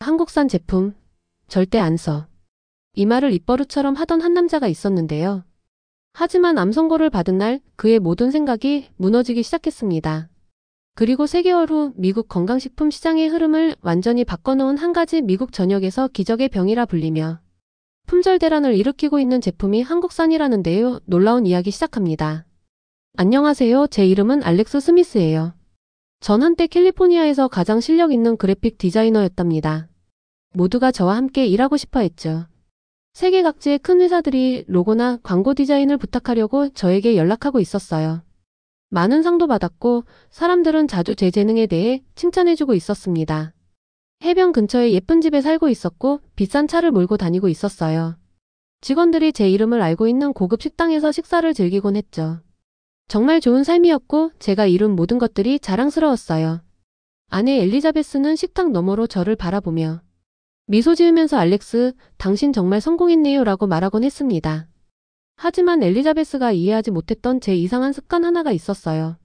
한국산 제품 절대 안 써. 이 말을 입버릇처럼 하던 한 남자가 있었는데요. 하지만 암 선고를 받은 날 그의 모든 생각이 무너지기 시작했습니다. 그리고 3개월 후 미국 건강식품 시장의 흐름을 완전히 바꿔놓은 한 가지 미국 전역에서 기적의 병이라 불리며 품절 대란을 일으키고 있는 제품이 한국산이라는데요. 놀라운 이야기 시작합니다. 안녕하세요. 제 이름은 알렉스 스미스예요. 전 한때 캘리포니아에서 가장 실력 있는 그래픽 디자이너였답니다. 모두가 저와 함께 일하고 싶어 했죠. 세계 각지의 큰 회사들이 로고나 광고 디자인을 부탁하려고 저에게 연락하고 있었어요. 많은 상도 받았고 사람들은 자주 제 재능에 대해 칭찬해주고 있었습니다. 해변 근처에 예쁜 집에 살고 있었고 비싼 차를 몰고 다니고 있었어요. 직원들이 제 이름을 알고 있는 고급 식당에서 식사를 즐기곤 했죠. 정말 좋은 삶이었고 제가 이룬 모든 것들이 자랑스러웠어요. 아내 엘리자베스는 식탁 너머로 저를 바라보며 미소 지으면서 알렉스, 당신 정말 성공했네요 라고 말하곤 했습니다. 하지만 엘리자베스가 이해하지 못했던 제 이상한 습관 하나가 있었어요.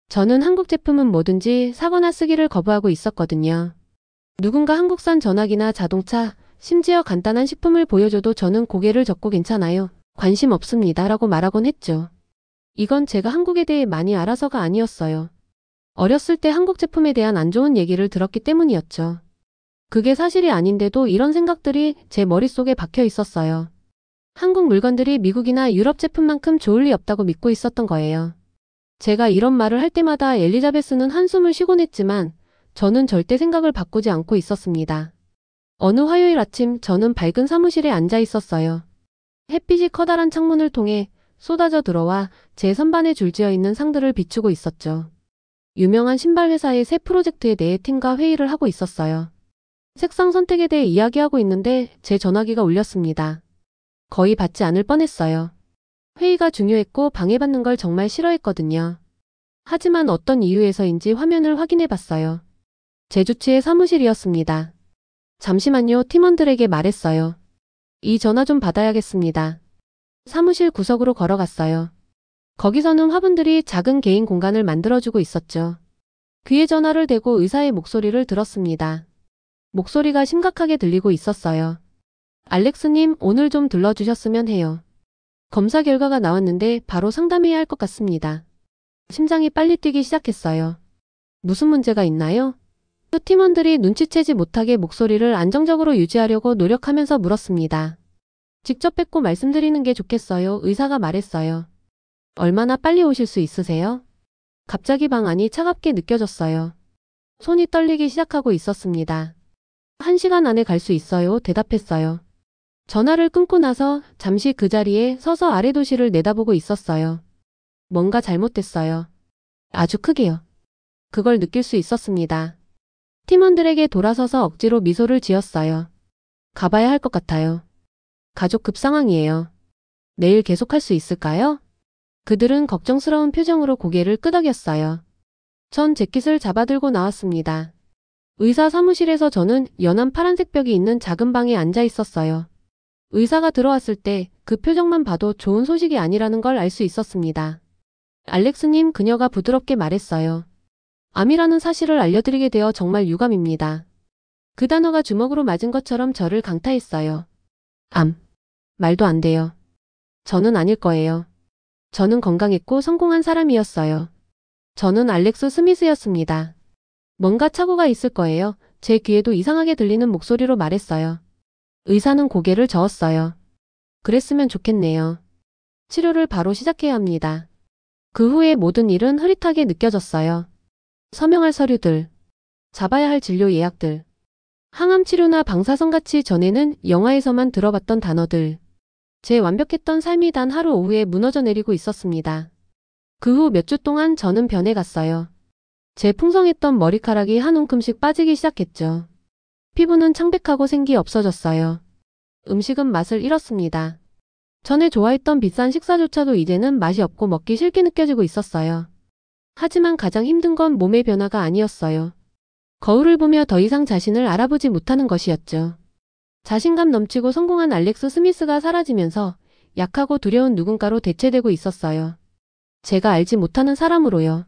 저는 한국 제품은 뭐든지 사거나 쓰기를 거부하고 있었거든요. 누군가 한국산 전화기나 자동차, 심지어 간단한 식품을 보여줘도 저는 고개를 젓고 괜찮아요. 관심 없습니다 라고 말하곤 했죠. 이건 제가 한국에 대해 많이 알아서가 아니었어요. 어렸을 때 한국 제품에 대한 안 좋은 얘기를 들었기 때문이었죠. 그게 사실이 아닌데도 이런 생각들이 제 머릿속에 박혀 있었어요. 한국 물건들이 미국이나 유럽 제품만큼 좋을 리 없다고 믿고 있었던 거예요. 제가 이런 말을 할 때마다 엘리자베스는 한숨을 쉬곤 했지만 저는 절대 생각을 바꾸지 않고 있었습니다. 어느 화요일 아침 저는 밝은 사무실에 앉아 있었어요. 햇빛이 커다란 창문을 통해 쏟아져 들어와 제 선반에 줄지어 있는 상들을 비추고 있었죠. 유명한 신발 회사의 새 프로젝트에 대해 팀과 회의를 하고 있었어요. 색상 선택에 대해 이야기하고 있는데 제 전화기가 울렸습니다. 거의 받지 않을 뻔했어요. 회의가 중요했고 방해받는 걸 정말 싫어했거든요. 하지만 어떤 이유에서인지 화면을 확인해 봤어요. 제 주치의 사무실이었습니다. 잠시만요. 팀원들에게 말했어요. 이 전화 좀 받아야겠습니다. 사무실 구석으로 걸어갔어요. 거기서는 화분들이 작은 개인 공간을 만들어주고 있었죠. 귀에 전화를 대고 의사의 목소리를 들었습니다. 목소리가 심각하게 들리고 있었어요. 알렉스님, 오늘 좀 들러주셨으면 해요. 검사 결과가 나왔는데 바로 상담해야 할 것 같습니다. 심장이 빨리 뛰기 시작했어요. 무슨 문제가 있나요? 또 팀원들이 눈치채지 못하게 목소리를 안정적으로 유지하려고 노력하면서 물었습니다. 직접 뵙고 말씀드리는 게 좋겠어요. 의사가 말했어요. 얼마나 빨리 오실 수 있으세요? 갑자기 방 안이 차갑게 느껴졌어요. 손이 떨리기 시작하고 있었습니다. 1시간 안에 갈 수 있어요. 대답했어요. 전화를 끊고 나서 잠시 그 자리에 서서 아래 도시를 내다보고 있었어요. 뭔가 잘못됐어요. 아주 크게요. 그걸 느낄 수 있었습니다. 팀원들에게 돌아서서 억지로 미소를 지었어요. 가봐야 할 것 같아요. 가족 급 상황이에요. 내일 계속할 수 있을까요? 그들은 걱정스러운 표정으로 고개를 끄덕였어요. 전 재킷을 잡아들고 나왔습니다. 의사 사무실에서 저는 연한 파란색 벽이 있는 작은 방에 앉아 있었어요. 의사가 들어왔을 때 그 표정만 봐도 좋은 소식이 아니라는 걸 알 수 있었습니다. 알렉스님, 그녀가 부드럽게 말했어요. 암이라는 사실을 알려드리게 되어 정말 유감입니다. 그 단어가 주먹으로 맞은 것처럼 저를 강타했어요. 암. 말도 안 돼요. 저는 아닐 거예요. 저는 건강했고 성공한 사람이었어요. 저는 알렉스 스미스였습니다. 뭔가 착오가 있을 거예요. 제 귀에도 이상하게 들리는 목소리로 말했어요. 의사는 고개를 저었어요. 그랬으면 좋겠네요. 치료를 바로 시작해야 합니다. 그 후에 모든 일은 흐릿하게 느껴졌어요. 서명할 서류들, 잡아야 할 진료 예약들, 항암 치료나 방사선같이 전에는 영화에서만 들어봤던 단어들. 제 완벽했던 삶이 단 하루 오후에 무너져 내리고 있었습니다. 그 후 몇 주 동안 저는 변해갔어요. 제 풍성했던 머리카락이 한 움큼씩 빠지기 시작했죠. 피부는 창백하고 생기 없어졌어요. 음식은 맛을 잃었습니다. 전에 좋아했던 비싼 식사조차도 이제는 맛이 없고 먹기 싫게 느껴지고 있었어요. 하지만 가장 힘든 건 몸의 변화가 아니었어요. 거울을 보며 더 이상 자신을 알아보지 못하는 것이었죠. 자신감 넘치고 성공한 알렉스 스미스가 사라지면서 약하고 두려운 누군가로 대체되고 있었어요. 제가 알지 못하는 사람으로요.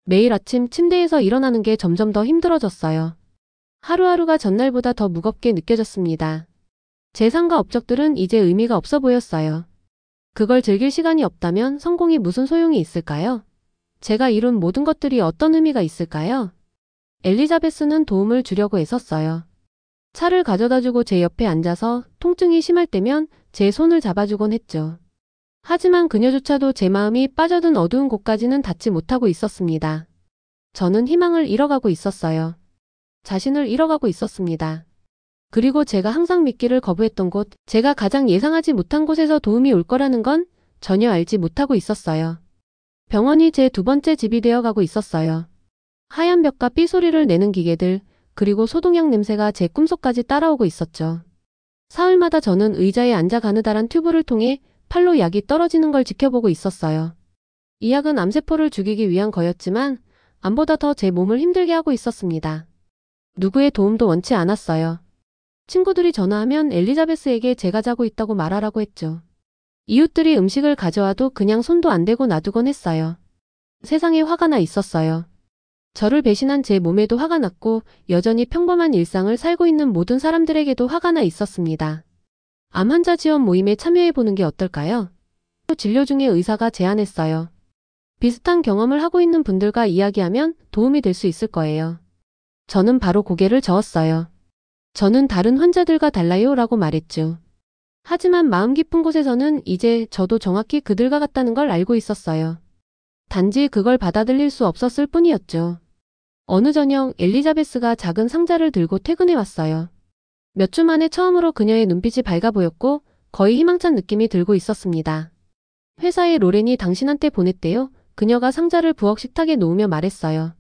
매일 아침 침대에서 일어나는 게 점점 더 힘들어졌어요. 하루하루가 전날보다 더 무겁게 느껴졌습니다. 제 삶과 업적들은 이제 의미가 없어 보였어요. 그걸 즐길 시간이 없다면 성공이 무슨 소용이 있을까요? 제가 이룬 모든 것들이 어떤 의미가 있을까요? 엘리자베스는 도움을 주려고 애썼어요. 차를 가져다주고 제 옆에 앉아서 통증이 심할 때면 제 손을 잡아주곤 했죠. 하지만 그녀조차도 제 마음이 빠져든 어두운 곳까지는 닿지 못하고 있었습니다. 저는 희망을 잃어가고 있었어요. 자신을 잃어가고 있었습니다. 그리고 제가 항상 믿기를 거부했던 곳, 제가 가장 예상하지 못한 곳에서 도움이 올 거라는 건 전혀 알지 못하고 있었어요. 병원이 제 두 번째 집이 되어가고 있었어요. 하얀 벽과 삐소리를 내는 기계들, 그리고 소독약 냄새가 제 꿈속까지 따라오고 있었죠. 사흘마다 저는 의자에 앉아 가느다란 튜브를 통해 팔로 약이 떨어지는 걸 지켜보고 있었어요. 이 약은 암세포를 죽이기 위한 거였지만 암보다 더 제 몸을 힘들게 하고 있었습니다. 누구의 도움도 원치 않았어요. 친구들이 전화하면 엘리자베스에게 제가 자고 있다고 말하라고 했죠. 이웃들이 음식을 가져와도 그냥 손도 안 대고 놔두곤 했어요. 세상에 화가 나 있었어요. 저를 배신한 제 몸에도 화가 났고 여전히 평범한 일상을 살고 있는 모든 사람들에게도 화가 나 있었습니다. 암 환자 지원 모임에 참여해보는 게 어떨까요? 진료 중에 의사가 제안했어요. 비슷한 경험을 하고 있는 분들과 이야기하면 도움이 될 수 있을 거예요. 저는 바로 고개를 저었어요. 저는 다른 환자들과 달라요 라고 말했죠. 하지만 마음 깊은 곳에서는 이제 저도 정확히 그들과 같다는 걸 알고 있었어요. 단지 그걸 받아들일 수 없었을 뿐이었죠. 어느 저녁 엘리자베스가 작은 상자를 들고 퇴근해 왔어요. 몇 주 만에 처음으로 그녀의 눈빛이 밝아 보였고 거의 희망찬 느낌이 들고 있었습니다. 회사에 로렌이 당신한테 보냈대요. 그녀가 상자를 부엌 식탁에 놓으며 말했어요.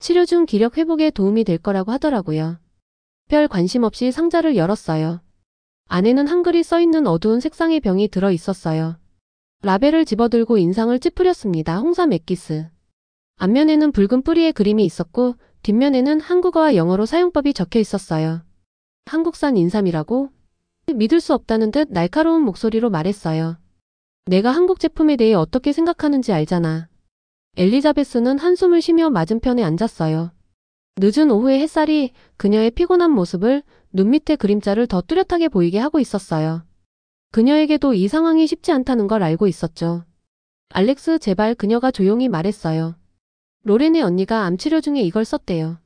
치료 중 기력 회복에 도움이 될 거라고 하더라고요. 별 관심 없이 상자를 열었어요. 안에는 한글이 써있는 어두운 색상의 병이 들어 있었어요. 라벨을 집어들고 인상을 찌푸렸습니다. 홍삼 액기스. 앞면에는 붉은 뿌리의 그림이 있었고 뒷면에는 한국어와 영어로 사용법이 적혀 있었어요. 한국산 인삼이라고? 믿을 수 없다는 듯 날카로운 목소리로 말했어요. 내가 한국 제품에 대해 어떻게 생각하는지 알잖아. 엘리자베스는 한숨을 쉬며 맞은편에 앉았어요. 늦은 오후의 햇살이 그녀의 피곤한 모습을 눈 밑의 그림자를 더 뚜렷하게 보이게 하고 있었어요. 그녀에게도 이 상황이 쉽지 않다는 걸 알고 있었죠. 알렉스, 제발, 그녀가 조용히 말했어요. 로렌의 언니가 암치료 중에 이걸 썼대요.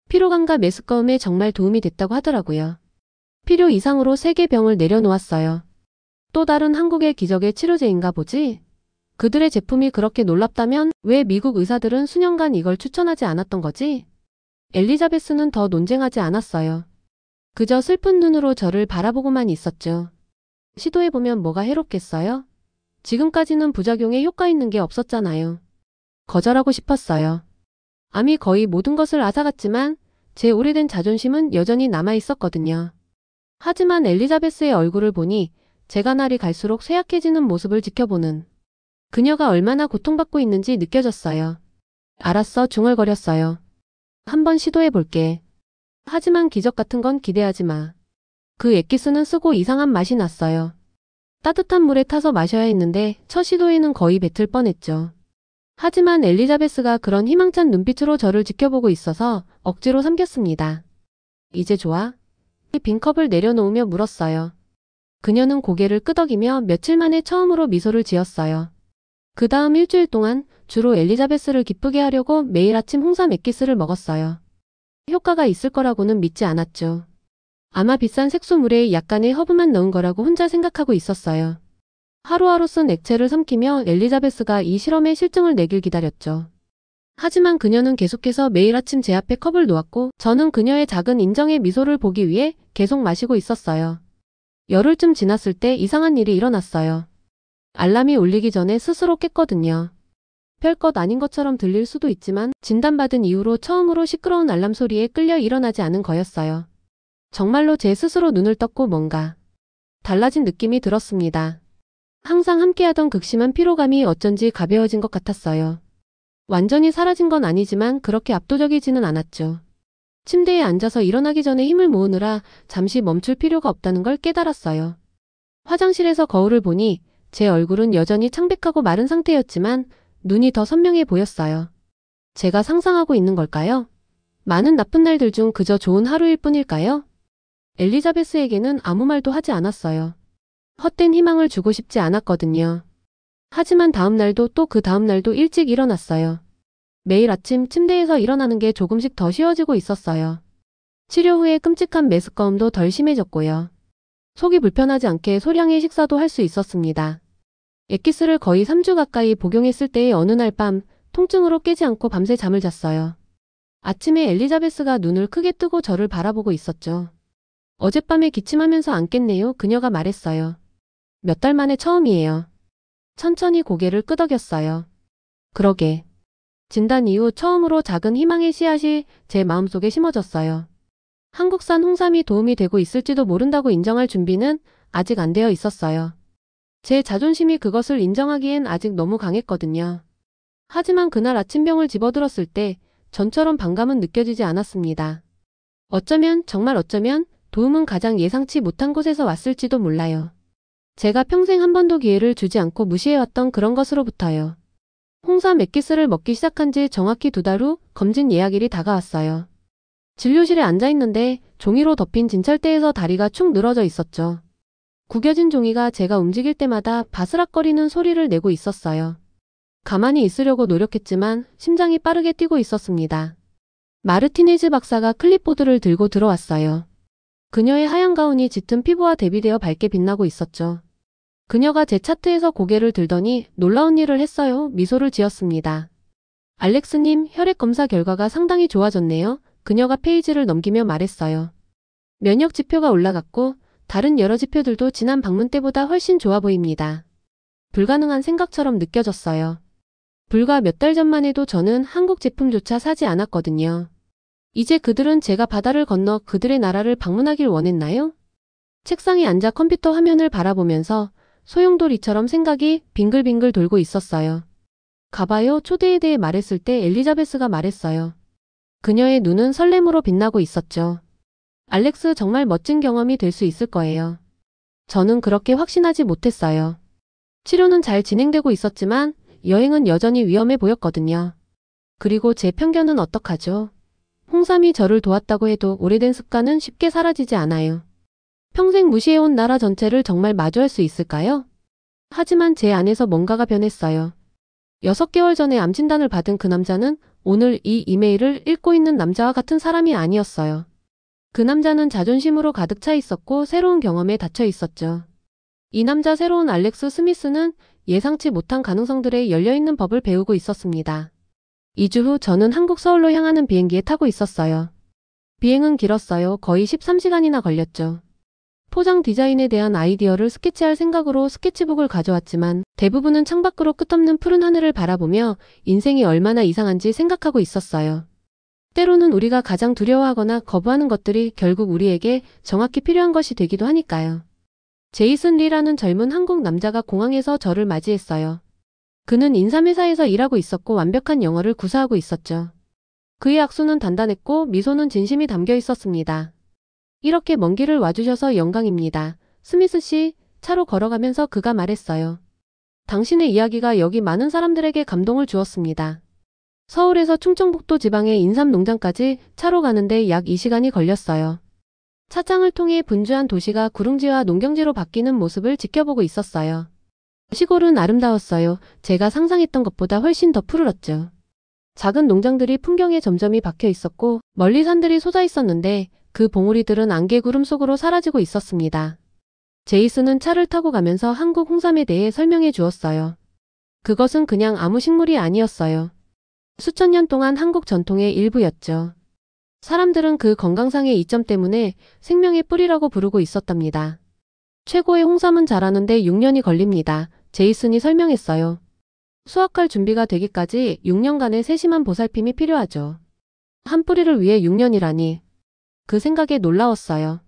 피로감과 메스꺼움에 정말 도움이 됐다고 하더라고요. 필요 이상으로 3개 병을 내려놓았어요. 또 다른 한국의 기적의 치료제인가 보지? 그들의 제품이 그렇게 놀랍다면 왜 미국 의사들은 수년간 이걸 추천하지 않았던 거지? 엘리자베스는 더 논쟁하지 않았어요. 그저 슬픈 눈으로 저를 바라보고만 있었죠. 시도해보면 뭐가 해롭겠어요? 지금까지는 부작용에 효과 있는 게 없었잖아요. 거절하고 싶었어요. 암이 거의 모든 것을 앗아갔지만 제 오래된 자존심은 여전히 남아있었거든요. 하지만 엘리자베스의 얼굴을 보니 제가 날이 갈수록 쇠약해지는 모습을 지켜보는 그녀가 얼마나 고통받고 있는지 느껴졌어요. 알았어, 중얼거렸어요. 한번 시도해볼게. 하지만 기적 같은 건 기대하지 마. 그 액기스는 쓰고 이상한 맛이 났어요. 따뜻한 물에 타서 마셔야 했는데 첫 시도에는 거의 뱉을 뻔했죠. 하지만 엘리자베스가 그런 희망찬 눈빛으로 저를 지켜보고 있어서 억지로 삼켰습니다. 이제 좋아? 빈 컵을 내려놓으며 물었어요. 그녀는 고개를 끄덕이며 며칠 만에 처음으로 미소를 지었어요. 그 다음 일주일 동안 주로 엘리자베스를 기쁘게 하려고 매일 아침 홍삼 액기스를 먹었어요. 효과가 있을 거라고는 믿지 않았죠. 아마 비싼 색소물에 약간의 허브만 넣은 거라고 혼자 생각하고 있었어요. 하루하루 쓴 액체를 삼키며 엘리자베스가 이 실험의 실증을 내길 기다렸죠. 하지만 그녀는 계속해서 매일 아침 제 앞에 컵을 놓았고 저는 그녀의 작은 인정의 미소를 보기 위해 계속 마시고 있었어요. 열흘쯤 지났을 때 이상한 일이 일어났어요. 알람이 울리기 전에 스스로 깼거든요. 별것 아닌 것처럼 들릴 수도 있지만 진단받은 이후로 처음으로 시끄러운 알람 소리에 끌려 일어나지 않은 거였어요. 정말로 제 스스로 눈을 떴고 뭔가 달라진 느낌이 들었습니다. 항상 함께하던 극심한 피로감이 어쩐지 가벼워진 것 같았어요. 완전히 사라진 건 아니지만 그렇게 압도적이지는 않았죠. 침대에 앉아서 일어나기 전에 힘을 모으느라 잠시 멈출 필요가 없다는 걸 깨달았어요. 화장실에서 거울을 보니 제 얼굴은 여전히 창백하고 마른 상태였지만 눈이 더 선명해 보였어요. 제가 상상하고 있는 걸까요? 많은 나쁜 날들 중 그저 좋은 하루일 뿐일까요? 엘리자베스에게는 아무 말도 하지 않았어요. 헛된 희망을 주고 싶지 않았거든요. 하지만 다음 날도 또 그 다음 날도 일찍 일어났어요. 매일 아침 침대에서 일어나는 게 조금씩 더 쉬워지고 있었어요. 치료 후에 끔찍한 메스꺼움도 덜 심해졌고요. 속이 불편하지 않게 소량의 식사도 할 수 있었습니다. 엑기스를 거의 3주 가까이 복용했을 때의 어느 날 밤, 통증으로 깨지 않고 밤새 잠을 잤어요. 아침에 엘리자베스가 눈을 크게 뜨고 저를 바라보고 있었죠. 어젯밤에 기침하면서 안 깼네요. 그녀가 말했어요. 몇 달 만에 처음이에요. 천천히 고개를 끄덕였어요. 그러게. 진단 이후 처음으로 작은 희망의 씨앗이 제 마음속에 심어졌어요. 한국산 홍삼이 도움이 되고 있을지도 모른다고 인정할 준비는 아직 안 되어 있었어요. 제 자존심이 그것을 인정하기엔 아직 너무 강했거든요. 하지만 그날 아침병을 집어들었을 때 전처럼 반감은 느껴지지 않았습니다. 어쩌면, 정말 어쩌면 도움은 가장 예상치 못한 곳에서 왔을지도 몰라요. 제가 평생 한 번도 기회를 주지 않고 무시해왔던 그런 것으로부터요. 홍삼 엑기스를 먹기 시작한 지 정확히 2달 후 검진 예약일이 다가왔어요. 진료실에 앉아있는데 종이로 덮인 진찰대에서 다리가 축 늘어져 있었죠. 구겨진 종이가 제가 움직일 때마다 바스락거리는 소리를 내고 있었어요. 가만히 있으려고 노력했지만 심장이 빠르게 뛰고 있었습니다. 마르티네즈 박사가 클립보드를 들고 들어왔어요. 그녀의 하얀 가운이 짙은 피부와 대비되어 밝게 빛나고 있었죠. 그녀가 제 차트에서 고개를 들더니 놀라운 일을 했어요. 미소를 지었습니다. 알렉스님, 혈액 검사 결과가 상당히 좋아졌네요. 그녀가 페이지를 넘기며 말했어요. 면역 지표가 올라갔고 다른 여러 지표들도 지난 방문 때보다 훨씬 좋아 보입니다. 불가능한 생각처럼 느껴졌어요. 불과 몇 달 전만 해도 저는 한국 제품조차 사지 않았거든요. 이제 그들은 제가 바다를 건너 그들의 나라를 방문하길 원했나요? 책상에 앉아 컴퓨터 화면을 바라보면서 소용돌이처럼 생각이 빙글빙글 돌고 있었어요. 가봐요. 초대에 대해 말했을 때 엘리자베스가 말했어요. 그녀의 눈은 설렘으로 빛나고 있었죠. 알렉스, 정말 멋진 경험이 될 수 있을 거예요. 저는 그렇게 확신하지 못했어요. 치료는 잘 진행되고 있었지만 여행은 여전히 위험해 보였거든요. 그리고 제 편견은 어떡하죠? 홍삼이 저를 도왔다고 해도 오래된 습관은 쉽게 사라지지 않아요. 평생 무시해온 나라 전체를 정말 마주할 수 있을까요? 하지만 제 안에서 뭔가가 변했어요. 6개월 전에 암 진단을 받은 그 남자는 오늘 이 이메일을 읽고 있는 남자와 같은 사람이 아니었어요. 그 남자는 자존심으로 가득 차 있었고 새로운 경험에 닫혀 있었죠. 이 남자, 새로운 알렉스 스미스는 예상치 못한 가능성들에 열려있는 법을 배우고 있었습니다. 2주 후 저는 한국 서울로 향하는 비행기에 타고 있었어요. 비행은 길었어요. 거의 13시간이나 걸렸죠. 포장 디자인에 대한 아이디어를 스케치할 생각으로 스케치북을 가져왔지만 대부분은 창밖으로 끝없는 푸른 하늘을 바라보며 인생이 얼마나 이상한지 생각하고 있었어요. 때로는 우리가 가장 두려워하거나 거부하는 것들이 결국 우리에게 정확히 필요한 것이 되기도 하니까요. 제이슨 리라는 젊은 한국 남자가 공항에서 저를 맞이했어요. 그는 인삼회사에서 일하고 있었고 완벽한 영어를 구사하고 있었죠. 그의 악수는 단단했고 미소는 진심이 담겨 있었습니다. 이렇게 먼 길을 와주셔서 영광입니다. 스미스 씨, 차로 걸어가면서 그가 말했어요. 당신의 이야기가 여기 많은 사람들에게 감동을 주었습니다. 서울에서 충청북도 지방의 인삼 농장까지 차로 가는데 약 2시간이 걸렸어요. 차장을 통해 분주한 도시가 구릉지와 농경지로 바뀌는 모습을 지켜보고 있었어요. 시골은 아름다웠어요. 제가 상상했던 것보다 훨씬 더 푸르렀죠. 작은 농장들이 풍경에 점점이 박혀 있었고 멀리 산들이 솟아 있었는데 그 봉우리들은 안개 구름 속으로 사라지고 있었습니다. 제이슨은 차를 타고 가면서 한국 홍삼에 대해 설명해 주었어요. 그것은 그냥 아무 식물이 아니었어요. 수천 년 동안 한국 전통의 일부였죠. 사람들은 그 건강상의 이점 때문에 생명의 뿌리라고 부르고 있었답니다. 최고의 홍삼은 자라는데 6년이 걸립니다. 제이슨이 설명했어요. 수확할 준비가 되기까지 6년간의 세심한 보살핌이 필요하죠. 한 뿌리를 위해 6년이라니. 그 생각에 놀라웠어요.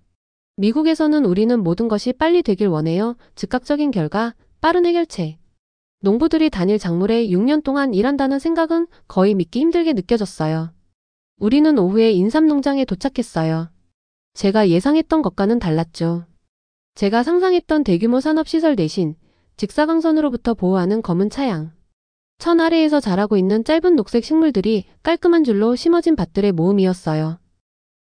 미국에서는 우리는 모든 것이 빨리 되길 원해요. 즉각적인 결과, 빠른 해결책. 농부들이 단일 작물에 6년 동안 일한다는 생각은 거의 믿기 힘들게 느껴졌어요. 우리는 오후에 인삼 농장에 도착했어요. 제가 예상했던 것과는 달랐죠. 제가 상상했던 대규모 산업시설 대신 직사광선으로부터 보호하는 검은 차양. 천 아래에서 자라고 있는 짧은 녹색 식물들이 깔끔한 줄로 심어진 밭들의 모음이었어요.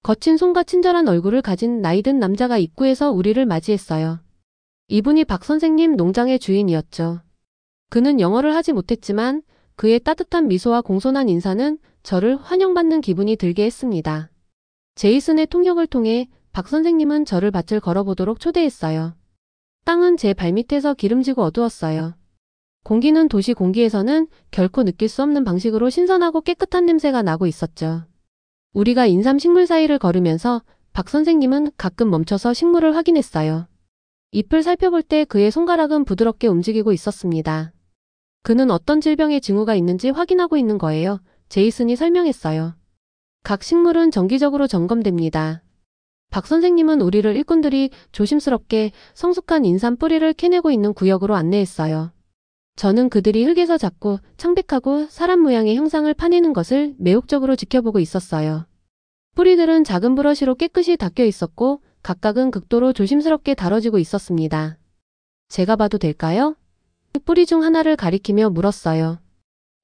거친 손과 친절한 얼굴을 가진 나이든 남자가 입구에서 우리를 맞이했어요. 이분이 박 선생님 농장의 주인이었죠. 그는 영어를 하지 못했지만 그의 따뜻한 미소와 공손한 인사는 저를 환영받는 기분이 들게 했습니다. 제이슨의 통역을 통해 박 선생님은 저를 밭을 걸어보도록 초대했어요. 땅은 제 발밑에서 기름지고 어두웠어요. 공기는 도시 공기에서는 결코 느낄 수 없는 방식으로 신선하고 깨끗한 냄새가 나고 있었죠. 우리가 인삼 식물 사이를 걸으면서 박 선생님은 가끔 멈춰서 식물을 확인했어요. 잎을 살펴볼 때 그의 손가락은 부드럽게 움직이고 있었습니다. 그는 어떤 질병의 징후가 있는지 확인하고 있는 거예요. 제이슨이 설명했어요. 각 식물은 정기적으로 점검됩니다. 박 선생님은 우리를 일꾼들이 조심스럽게 성숙한 인삼 뿌리를 캐내고 있는 구역으로 안내했어요. 저는 그들이 흙에서 작고 창백하고 사람 모양의 형상을 파내는 것을 매혹적으로 지켜보고 있었어요. 뿌리들은 작은 브러쉬로 깨끗이 닦여 있었고 각각은 극도로 조심스럽게 다뤄지고 있었습니다. 제가 봐도 될까요? 뿌리 중 하나를 가리키며 물었어요.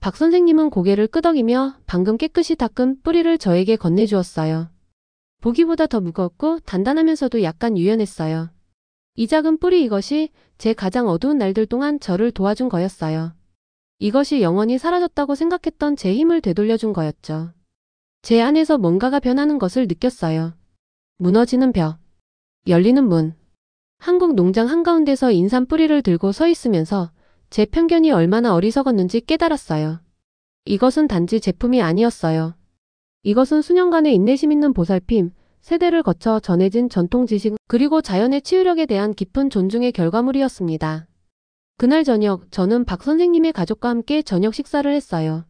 박 선생님은 고개를 끄덕이며 방금 깨끗이 닦은 뿌리를 저에게 건네주었어요. 보기보다 더 무겁고 단단하면서도 약간 유연했어요. 이 작은 뿌리 이것이 제 가장 어두운 날들 동안 저를 도와준 거였어요. 이것이 영원히 사라졌다고 생각했던 제 힘을 되돌려준 거였죠. 제 안에서 뭔가가 변하는 것을 느꼈어요. 무너지는 벽, 열리는 문. 한국 농장 한가운데서 인삼 뿌리를 들고 서 있으면서 제 편견이 얼마나 어리석었는지 깨달았어요. 이것은 단지 제품이 아니었어요. 이것은 수년간의 인내심 있는 보살핌, 세대를 거쳐 전해진 전통 지식, 그리고 자연의 치유력에 대한 깊은 존중의 결과물이었습니다. 그날 저녁, 저는 박 선생님의 가족과 함께 저녁 식사를 했어요.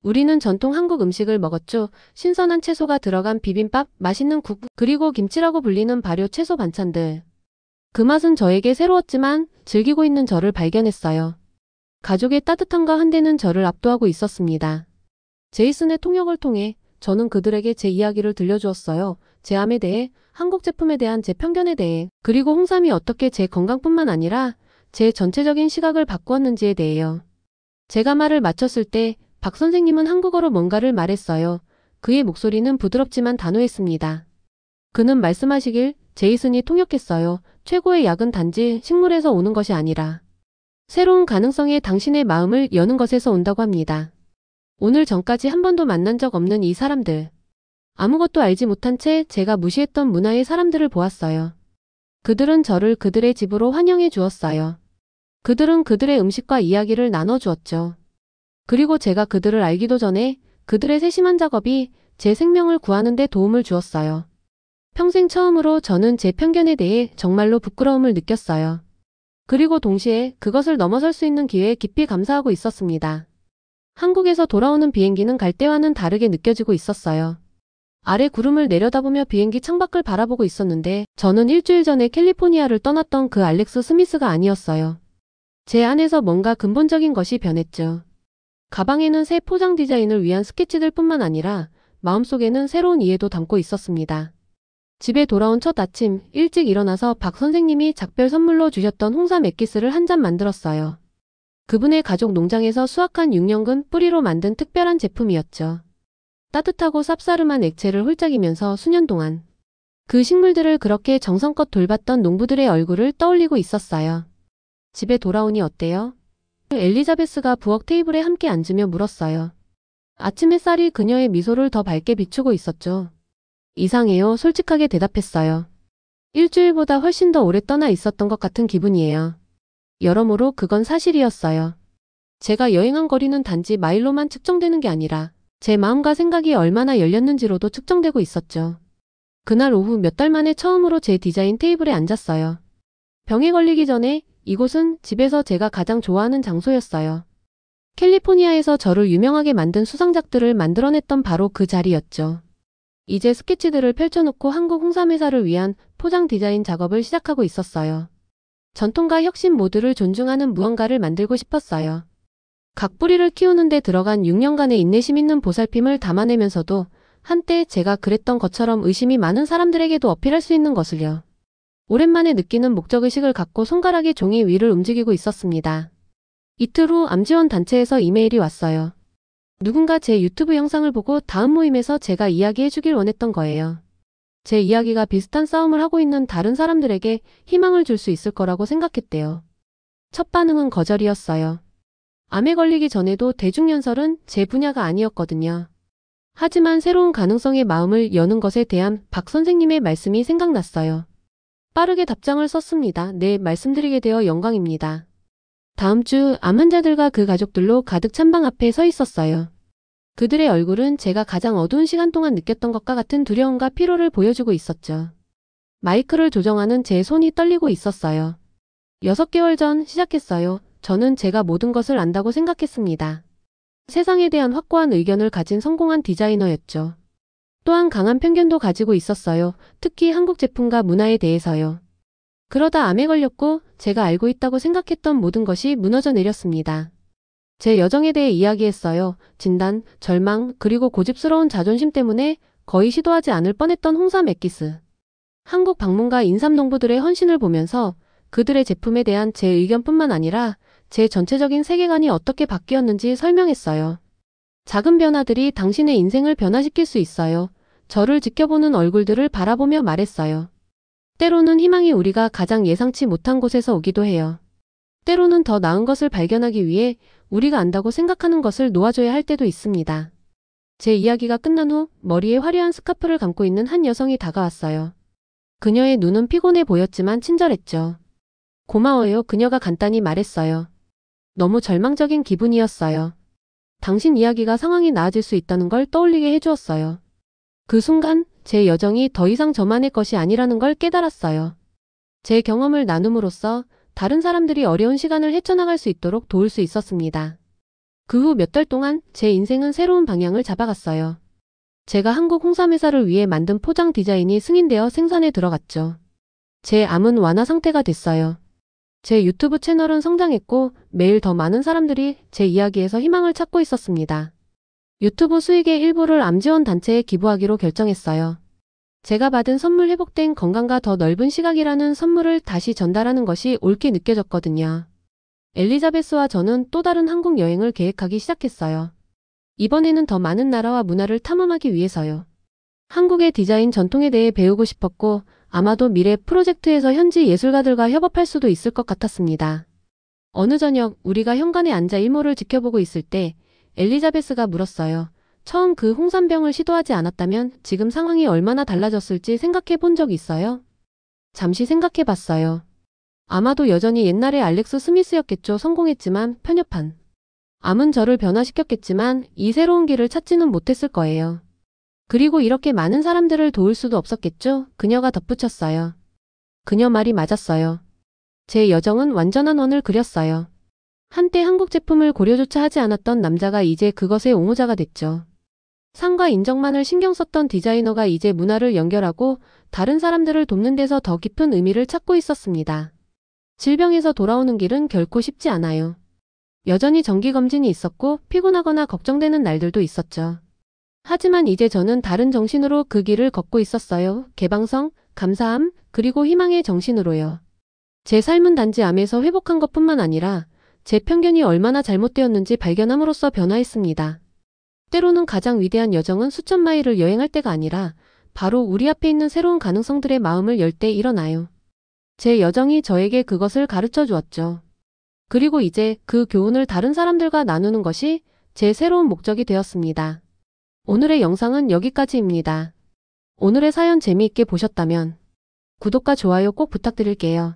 우리는 전통 한국 음식을 먹었죠. 신선한 채소가 들어간 비빔밥, 맛있는 국, 그리고 김치라고 불리는 발효 채소 반찬들. 그 맛은 저에게 새로웠지만 즐기고 있는 저를 발견했어요. 가족의 따뜻함과 한대는 저를 압도하고 있었습니다. 제이슨의 통역을 통해 저는 그들에게 제 이야기를 들려주었어요. 제 암에 대해, 한국 제품에 대한 제 편견에 대해, 그리고 홍삼이 어떻게 제 건강뿐만 아니라 제 전체적인 시각을 바꾸었는지에 대해요. 제가 말을 마쳤을 때 박 선생님은 한국어로 뭔가를 말했어요. 그의 목소리는 부드럽지만 단호했습니다. 그는 말씀하시길 제이슨이 통역했어요. 최고의 약은 단지 식물에서 오는 것이 아니라 새로운 가능성에 당신의 마음을 여는 것에서 온다고 합니다. 오늘 전까지 한 번도 만난 적 없는 이 사람들. 아무것도 알지 못한 채 제가 무시했던 문화의 사람들을 보았어요. 그들은 저를 그들의 집으로 환영해 주었어요. 그들은 그들의 음식과 이야기를 나눠주었죠. 그리고 제가 그들을 알기도 전에 그들의 세심한 작업이 제 생명을 구하는 데 도움을 주었어요. 평생 처음으로 저는 제 편견에 대해 정말로 부끄러움을 느꼈어요. 그리고 동시에 그것을 넘어설 수 있는 기회에 깊이 감사하고 있었습니다. 한국에서 돌아오는 비행기는 갈 때와는 다르게 느껴지고 있었어요. 아래 구름을 내려다보며 비행기 창밖을 바라보고 있었는데 저는 일주일 전에 캘리포니아를 떠났던 그 알렉스 스미스가 아니었어요. 제 안에서 뭔가 근본적인 것이 변했죠. 가방에는 새 포장 디자인을 위한 스케치들 뿐만 아니라 마음속에는 새로운 이해도 담고 있었습니다. 집에 돌아온 첫 아침, 일찍 일어나서 박 선생님이 작별 선물로 주셨던 홍삼 액기스를 한 잔 만들었어요. 그분의 가족 농장에서 수확한 6년근 뿌리로 만든 특별한 제품이었죠. 따뜻하고 쌉싸름한 액체를 홀짝이면서 수년 동안 그 식물들을 그렇게 정성껏 돌봤던 농부들의 얼굴을 떠올리고 있었어요. 집에 돌아오니 어때요? 엘리자베스가 부엌 테이블에 함께 앉으며 물었어요. 아침 햇살이 그녀의 미소를 더 밝게 비추고 있었죠. 이상해요. 솔직하게 대답했어요. 일주일보다 훨씬 더 오래 떠나 있었던 것 같은 기분이에요. 여러모로 그건 사실이었어요. 제가 여행한 거리는 단지 마일로만 측정되는 게 아니라 제 마음과 생각이 얼마나 열렸는지로도 측정되고 있었죠. 그날 오후 몇 달 만에 처음으로 제 디자인 테이블에 앉았어요. 병에 걸리기 전에 이곳은 집에서 제가 가장 좋아하는 장소였어요. 캘리포니아에서 저를 유명하게 만든 수상작들을 만들어냈던 바로 그 자리였죠. 이제 스케치들을 펼쳐놓고 한국 홍삼회사를 위한 포장 디자인 작업을 시작하고 있었어요. 전통과 혁신 모두를 존중하는 무언가를 만들고 싶었어요. 각 뿌리를 키우는 데 들어간 6년간의 인내심 있는 보살핌을 담아내면서도 한때 제가 그랬던 것처럼 의심이 많은 사람들에게도 어필할 수 있는 것을요. 오랜만에 느끼는 목적의식을 갖고 손가락이 종이 위를 움직이고 있었습니다. 이틀 후 암지원 단체에서 이메일이 왔어요. 누군가 제 유튜브 영상을 보고 다음 모임에서 제가 이야기해 주길 원했던 거예요. 제 이야기가 비슷한 싸움을 하고 있는 다른 사람들에게 희망을 줄 수 있을 거라고 생각했대요. 첫 반응은 거절이었어요. 암에 걸리기 전에도 대중연설은 제 분야가 아니었거든요. 하지만 새로운 가능성의 마음을 여는 것에 대한 박 선생님의 말씀이 생각났어요. 빠르게 답장을 썼습니다. 네, 말씀드리게 되어 영광입니다. 다음 주 암 환자들과 그 가족들로 가득 찬 방 앞에 서 있었어요. 그들의 얼굴은 제가 가장 어두운 시간 동안 느꼈던 것과 같은 두려움과 피로를 보여주고 있었죠. 마이크를 조정하는 제 손이 떨리고 있었어요. 6개월 전 시작했어요. 저는 제가 모든 것을 안다고 생각했습니다. 세상에 대한 확고한 의견을 가진 성공한 디자이너였죠. 또한 강한 편견도 가지고 있었어요. 특히 한국 제품과 문화에 대해서요. 그러다 암에 걸렸고 제가 알고 있다고 생각했던 모든 것이 무너져 내렸습니다. 제 여정에 대해 이야기했어요. 진단, 절망, 그리고 고집스러운 자존심 때문에 거의 시도하지 않을 뻔했던 홍삼 엑기스. 한국 방문가 인삼농부들의 헌신을 보면서 그들의 제품에 대한 제 의견뿐만 아니라 제 전체적인 세계관이 어떻게 바뀌었는지 설명했어요. 작은 변화들이 당신의 인생을 변화시킬 수 있어요. 저를 지켜보는 얼굴들을 바라보며 말했어요. 때로는 희망이 우리가 가장 예상치 못한 곳에서 오기도 해요. 때로는 더 나은 것을 발견하기 위해 우리가 안다고 생각하는 것을 놓아줘야 할 때도 있습니다. 제 이야기가 끝난 후 머리에 화려한 스카프를 감고 있는 한 여성이 다가왔어요. 그녀의 눈은 피곤해 보였지만 친절했죠. 고마워요. 그녀가 간단히 말했어요. 너무 절망적인 기분이었어요. 당신 이야기가 상황이 나아질 수 있다는 걸 떠올리게 해주었어요. 그 순간 제 여정이 더 이상 저만의 것이 아니라는 걸 깨달았어요. 제 경험을 나눔으로써 다른 사람들이 어려운 시간을 헤쳐나갈 수 있도록 도울 수 있었습니다. 그 후 몇 달 동안 제 인생은 새로운 방향을 잡아갔어요. 제가 한국 홍삼회사를 위해 만든 포장 디자인이 승인되어 생산에 들어갔죠. 제 암은 완화 상태가 됐어요. 제 유튜브 채널은 성장했고 매일 더 많은 사람들이 제 이야기에서 희망을 찾고 있었습니다. 유튜브 수익의 일부를 암지원 단체에 기부하기로 결정했어요. 제가 받은 선물 회복된 건강과 더 넓은 시각이라는 선물을 다시 전달하는 것이 옳게 느껴졌거든요. 엘리자베스와 저는 또 다른 한국 여행을 계획하기 시작했어요. 이번에는 더 많은 나라와 문화를 탐험하기 위해서요. 한국의 디자인 전통에 대해 배우고 싶었고 아마도 미래 프로젝트에서 현지 예술가들과 협업할 수도 있을 것 같았습니다. 어느 저녁 우리가 현관에 앉아 일몰을 지켜보고 있을 때 엘리자베스가 물었어요. 처음 그 홍삼병을 시도하지 않았다면 지금 상황이 얼마나 달라졌을지 생각해 본 적 있어요? 잠시 생각해 봤어요. 아마도 여전히 옛날의 알렉스 스미스였겠죠. 성공했지만 편협한. 암은 저를 변화시켰겠지만 이 새로운 길을 찾지는 못했을 거예요. 그리고 이렇게 많은 사람들을 도울 수도 없었겠죠? 그녀가 덧붙였어요. 그녀 말이 맞았어요. 제 여정은 완전한 원을 그렸어요. 한때 한국 제품을 고려조차 하지 않았던 남자가 이제 그것의 옹호자가 됐죠. 상과 인정만을 신경 썼던 디자이너가 이제 문화를 연결하고 다른 사람들을 돕는 데서 더 깊은 의미를 찾고 있었습니다. 질병에서 돌아오는 길은 결코 쉽지 않아요. 여전히 정기검진이 있었고 피곤하거나 걱정되는 날들도 있었죠. 하지만 이제 저는 다른 정신으로 그 길을 걷고 있었어요. 개방성, 감사함, 그리고 희망의 정신으로요. 제 삶은 단지 암에서 회복한 것뿐만 아니라 제 편견이 얼마나 잘못되었는지 발견함으로써 변화했습니다. 때로는 가장 위대한 여정은 수천 마일을 여행할 때가 아니라 바로 우리 앞에 있는 새로운 가능성들의 마음을 열 때 일어나요. 제 여정이 저에게 그것을 가르쳐 주었죠. 그리고 이제 그 교훈을 다른 사람들과 나누는 것이 제 새로운 목적이 되었습니다. 오늘의 영상은 여기까지입니다. 오늘의 사연 재미있게 보셨다면 구독과 좋아요 꼭 부탁드릴게요.